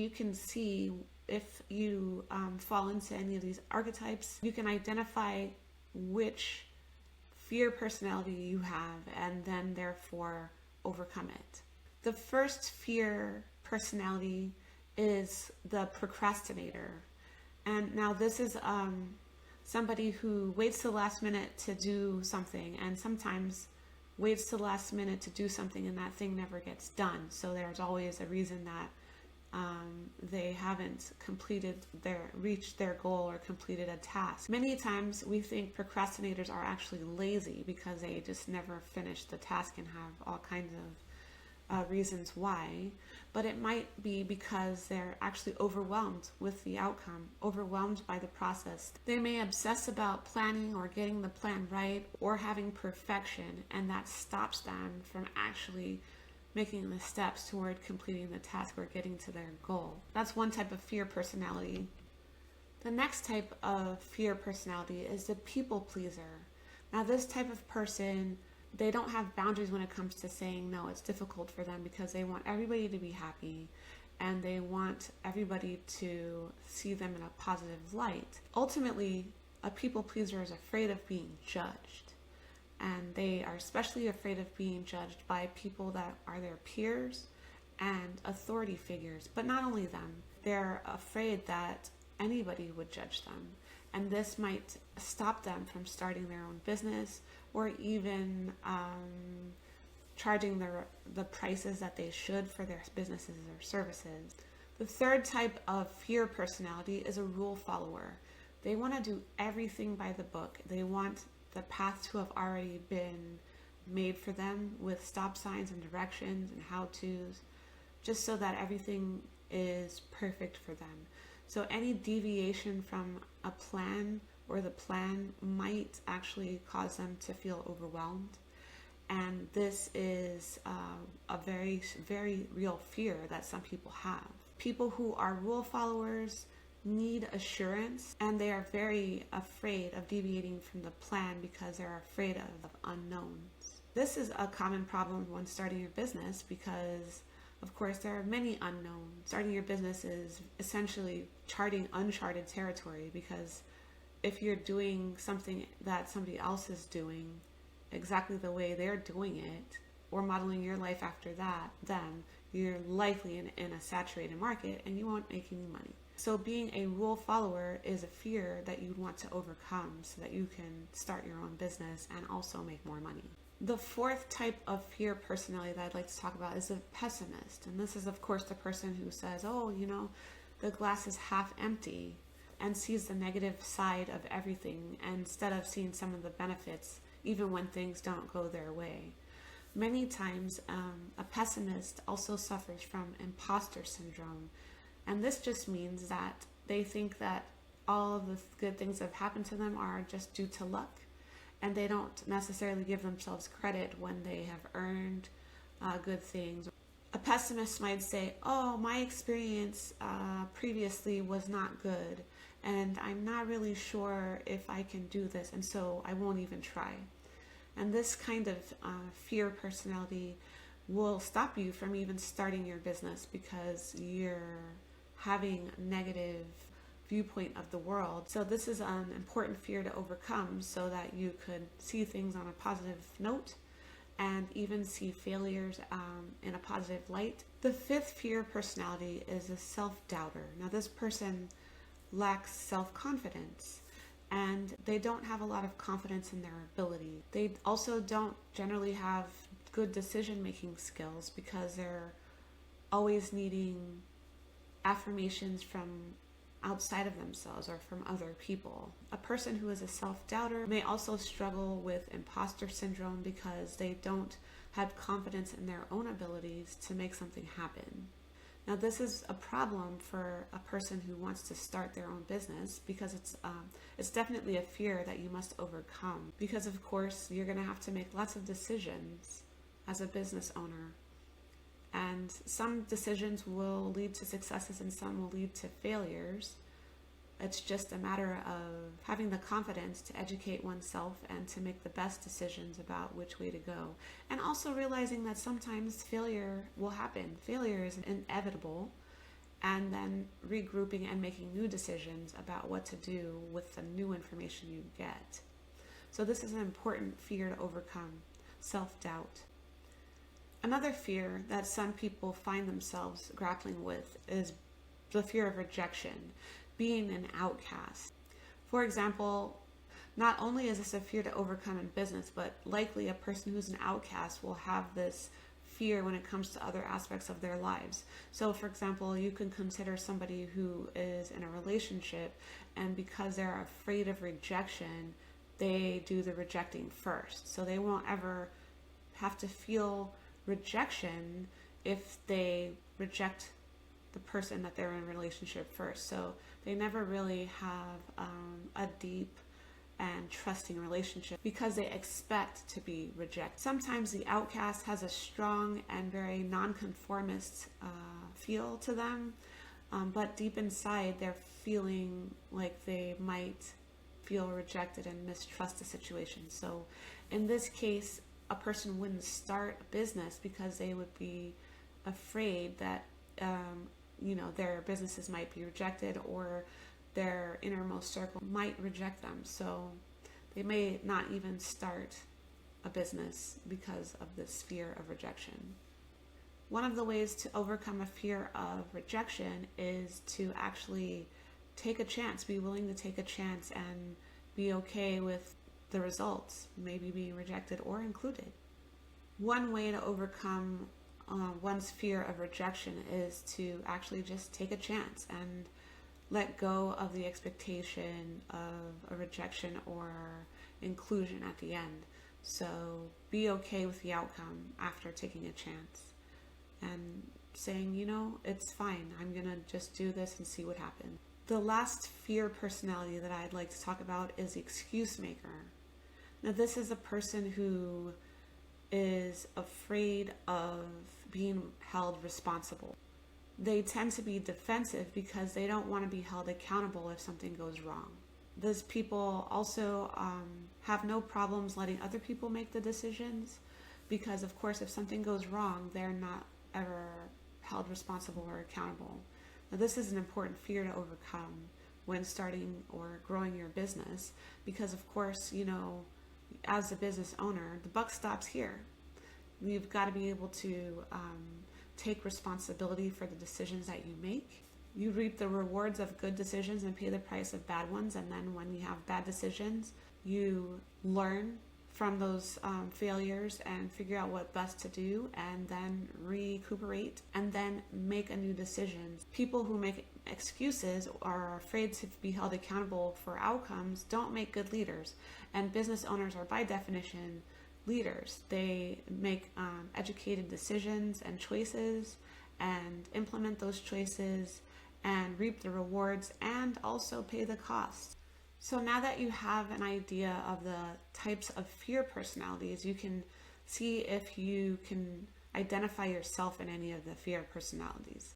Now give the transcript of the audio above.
you can see if you fall into any of these archetypes. You can identify which fear personality you have and then therefore overcome it. The first fear personality is the procrastinator. And now this is somebody who waits to the last minute to do something, and sometimes waits to the last minute to do something and that thing never gets done. So there's always a reason that they haven't reached their goal or completed a task. Many times we think procrastinators are actually lazy because they just never finish the task and have all kinds of reasons why, but it might be because they're actually overwhelmed with the outcome, overwhelmed by the process. They may obsess about planning or getting the plan right or having perfection, and that stops them from actually making the steps toward completing the task or getting to their goal. That's one type of fear personality. The next type of fear personality is the people pleaser. Now, this type of person, they don't have boundaries when it comes to saying no. It's difficult for them because they want everybody to be happy and they want everybody to see them in a positive light. Ultimately, a people pleaser is afraid of being judged, and they are especially afraid of being judged by people that are their peers and authority figures. But not only them, they're afraid that anybody would judge them, and this might stop them from starting their own business or even charging the prices that they should for their businesses or services. The third type of fear personality is a rule follower. They want to do everything by the book. They want the path to have already been made for them with stop signs and directions and how-tos, just so that everything is perfect for them. So any deviation from a plan or the plan might actually cause them to feel overwhelmed. And this is a very, very real fear that some people have. People who are rule followers need assurance, and they are very afraid of deviating from the plan because they're afraid of unknowns. This is a common problem when starting your business because, of course, there are many unknowns. Starting your business is essentially charting uncharted territory, because if you're doing something that somebody else is doing exactly the way they're doing it, or modeling your life after them, you're likely in a saturated market and you won't make any money. So being a rule follower is a fear that you'd want to overcome so that you can start your own business and also make more money. The fourth type of fear personality that I'd like to talk about is a pessimist. And this is, of course, the person who says, the glass is half empty, and sees the negative side of everything instead of seeing some of the benefits, even when things don't go their way. Many times, a pessimist also suffers from imposter syndrome. And this just means that they think that all of the good things that have happened to them are just due to luck, and they don't necessarily give themselves credit when they have earned good things. A pessimist might say, my experience previously was not good, and I'm not really sure if I can do this, and so I won't even try. And this kind of fear personality will stop you from even starting your business because you're having a negative viewpoint of the world. So this is an important fear to overcome so that you could see things on a positive note and even see failures in a positive light. The fifth fear personality is a self-doubter. Now, this person lacks self-confidence, and they don't have a lot of confidence in their ability. They also don't generally have good decision-making skills because they're always needing affirmations from outside of themselves or from other people. A person who is a self-doubter may also struggle with imposter syndrome because they don't have confidence in their own abilities to make something happen. Now, this is a problem for a person who wants to start their own business because it's definitely a fear that you must overcome, because of course you're going to have to make lots of decisions as a business owner. And some decisions will lead to successes and some will lead to failures. It's just a matter of having the confidence to educate oneself and to make the best decisions about which way to go. And also realizing that sometimes failure will happen. Failure is inevitable, and then regrouping and making new decisions about what to do with the new information you get. So this is an important fear to overcome, self-doubt. Another fear that some people find themselves grappling with is the fear of rejection, being an outcast. For example, not only is this a fear to overcome in business, but likely a person who's an outcast will have this fear when it comes to other aspects of their lives. So for example, you can consider somebody who is in a relationship, and because they're afraid of rejection, they do the rejecting first. So they won't ever have to feel rejection if they reject the person that they're in a relationship first. So they never really have a deep and trusting relationship because they expect to be rejected. Sometimes the outcast has a strong and very nonconformist feel to them, but deep inside they're feeling like they might feel rejected and mistrust the situation. So in this case, a person wouldn't start a business because they would be afraid that their businesses might be rejected, or their innermost circle might reject them. So they may not even start a business because of this fear of rejection. One of the ways to overcome a fear of rejection is to actually take a chance, be willing to take a chance and be okay with the results, maybe being rejected or included. One way to overcome one's fear of rejection is to actually just take a chance and let go of the expectation of a rejection or inclusion at the end. So be okay with the outcome after taking a chance and saying, it's fine. I'm going to just do this and see what happens. The last fear personality that I'd like to talk about is the excuse maker. Now, this is a person who is afraid of being held responsible. They tend to be defensive because they don't want to be held accountable if something goes wrong. Those people also have no problems letting other people make the decisions because, of course, if something goes wrong, they're not ever held responsible or accountable. Now, this is an important fear to overcome when starting or growing your business because, of course, as a business owner, the buck stops here. You've got to be able to take responsibility for the decisions that you make. You reap the rewards of good decisions and pay the price of bad ones. And then when you have bad decisions, you learn from those failures and figure out what best to do, and then recuperate and then make a new decision. People who make excuses or are afraid to be held accountable for outcomes don't make good leaders. And business owners are by definition leaders. They make educated decisions and choices and implement those choices and reap the rewards and also pay the costs. So now that you have an idea of the types of fear personalities, you can see if you can identify yourself in any of the fear personalities.